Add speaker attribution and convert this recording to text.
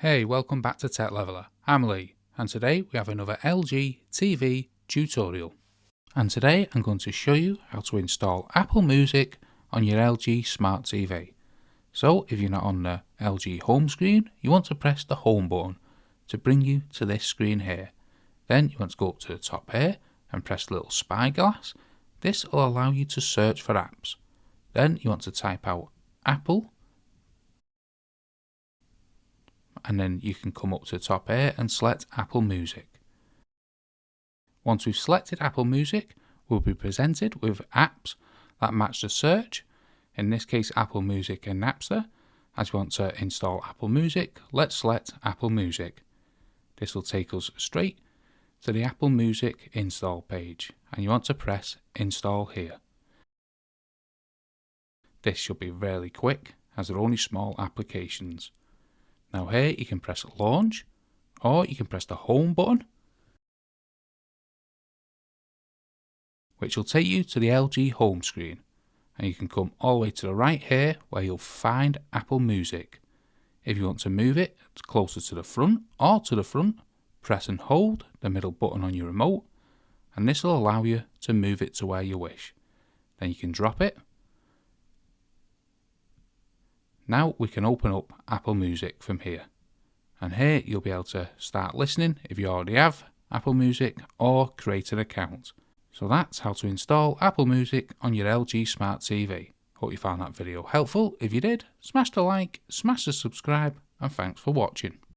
Speaker 1: Hey, welcome back to Tech Leveler. I'm Lee, and today we have another LG TV tutorial. And today I'm going to show you how to install Apple Music on your LG Smart TV. So if you're not on the LG home screen, you want to press the home button to bring you to this screen here. Then you want to go up to the top here and press the little spyglass. This will allow you to search for apps. Then you want to type out Apple, and then you can come up to the top here and select Apple Music. Once we've selected Apple Music, we'll be presented with apps that match the search, in this case Apple Music and Napster. As we want to install Apple Music, let's select Apple Music. This will take us straight to the Apple Music install page, and you want to press install here. This should be really quick as they're only small applications. Now here you can press launch, or you can press the home button, which will take you to the LG home screen, and you can come all the way to the right here where you'll find Apple Music. If you want to move it closer to the front or to the front, press and hold the middle button on your remote, and this will allow you to move it to where you wish. Then you can drop it. Now we can open up Apple Music from here, and here you'll be able to start listening if you already have Apple Music or create an account. So that's how to install Apple Music on your LG Smart TV. Hope you found that video helpful. If you did, smash the like, smash the subscribe, and thanks for watching.